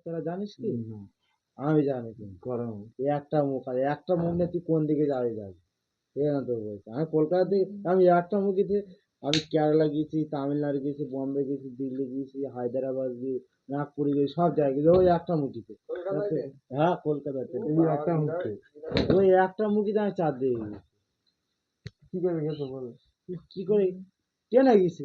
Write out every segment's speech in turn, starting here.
তোরা জানিস কি? আমি জানি কি গরম একটা মুখ আর একটা মুখ নিয়ে তুই কোন দিকে যাবি যাবি তো বলছি আমি কলকাতা থেকে আমি একটা মুখিতে আমি কেরালা গেছি তামিলনাড়ু গেছি বম্বে গেছি দিল্লি গেছি হায়দ্রাবাদ গেছি নাগপুরে গেছি সব জায়গায় গেছি ওই একটা মুখিতে হ্যাঁ কলকাতাতে এই একটা মুখে ওই একটা মুখিতে আমি চার দিকে গেছি কি করে গেছো বলো? কি করে ট্রেনে গেছি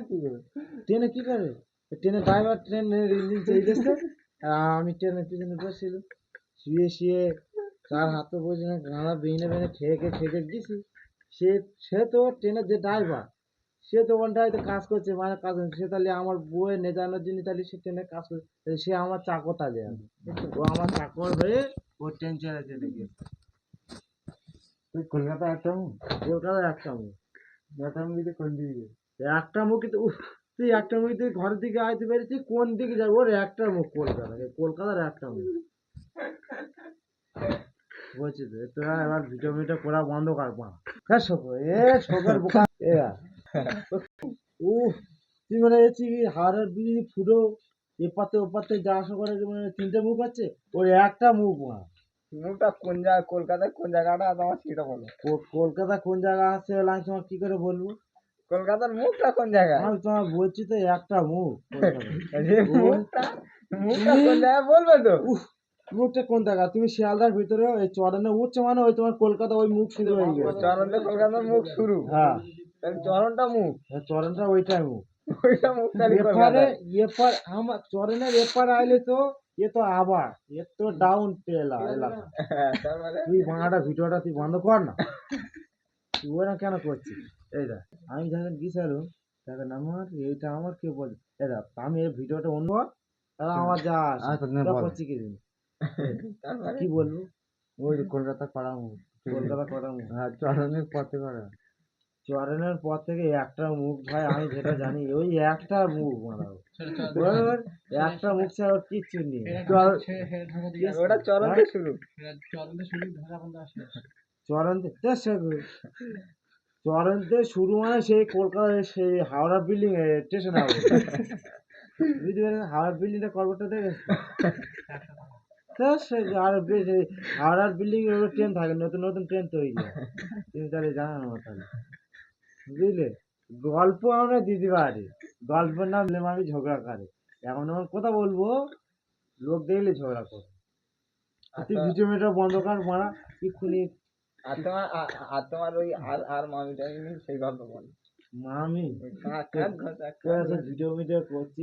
কি করে? ট্রেনে কি করে ট্রেনে ড্রাইভার ট্রেনের ইঞ্জিন চেয়ে দিচ্ছে আর আমি ট্রেনের পিছনে বসছিলাম শুয়ে শুয়ে তার হাতে বসে না গাঁড়া বেনে বেনে খেয়ে গেছি সে সে তো ট্রেনের যে ড্রাইভার সে তো ওখানটায় তো কাজ করছে মানে কাজ করছে সে তাহলে আমার বউয়ের নেজানোর জন্য তাহলে সে ট্রেনে কাজ করছে তাহলে সে আমার চাকর তাহলে ও আমার চাকর হয়ে ও ট্রেন ছেড়ে চলে গেছে তুই কলকাতা একটা মুখ কলকাতার একটা মুখ একটা মুখিতে কোন দিকে গেছো? একটা মুখে তো উফ, তুই একটা মুখ তুই ঘরের দিকে আইতে পেরেছিস কোন দিকে যাবো ওর একটা মুখ কলকাতার একটা মুখ বলছি তো তোরা এবার ভিডিও করা বন্ধ কর মা হ্যাঁ শোকর বোকা উফ তুই মানে এসেছি হাড়ের বিড়ি ফুটো এপাতে ওপাতে যা আসা করে মানে তিনটে মুখ আছে ওর একটা মুখ মা মুখটা কোন জায়গা কলকাতায় কোন জায়গাটা তোমার সেটা বলো। কলকাতা কোন জায়গা আছে বলে আমি তোমার কি করে বলবো কলকাতার মুখটা কোন জায়গায়? আমি তোমার বলছি তো একটা মুখ আরে মুখটা মুখটা কোন জায়গায় বলবে তো? উফ মুখটা কোন জায়গা তুমি শিয়ালদার ভিতরে ওই চরণে উঠছে মানে ওই তোমার কলকাতা ওই মুখ শুরু হয়ে গেছে চরণটা কলকাতার মুখ শুরু। হ্যাঁ তাহলে চরণটা মুখ, চরণটা ওইটাই মুখ ওইটা মুখ তাহলে এপারে কলকাতায়। এপার আমার চরণের এপার আইলে তো এ তো আবার এ তো ডাউন এলাকা হ্যাঁ, তারপরে তুই বাংলাটা ভিডিওটা তুই বন্ধ কর না তুই ওরা কেন করছিস এই দেখ আমি যখন গিয়েছিলাম দেখেন আমার এইটা আমার কেউ বল এই দেখ আমি এই ভিডিওটা অন্য তারা আমার যা করছি কি জানি তারপরে কি বলবো ওই কলকাতা করা মুখ, কলকাতা করা মুখ হ্যাঁ চরণের পথে করা। চরণের পর থেকে একটা মুখ ভাই আমি যেটা জানি ওই একটা মুখ মারাও ওর একটা মুখ ছাড়া ওর কিচ্ছু নেই ওটা চরণে শুরু। চরণতে শুরু মানে সেই কলকাতা সেই হাওড়া বিল্ডিং স্টেশন বুঝতে পারেন হাওড়া বিল্ডিংটা করবোটা দেখেছি হাওড়ার বিল্ডিং এ ট্রেন থাকে নতুন নতুন ট্রেন তৈরি হয় তুমি তাহলে জানো না তাহলে বুঝলে গল্প আমরা দিতে পারি গল্পের নাম নিলাম আমি ঝগড়া করে এখন আমার কথা বলবো লোক দেখলে ঝগড়া করে তুই ভিডিও মিটার বন্ধ কর মারা এক্ষুনি আর তোমার ওই আর মামিটা সেই গল্প বল। মামি কাক ঘষা ভিডিও মিটার করছি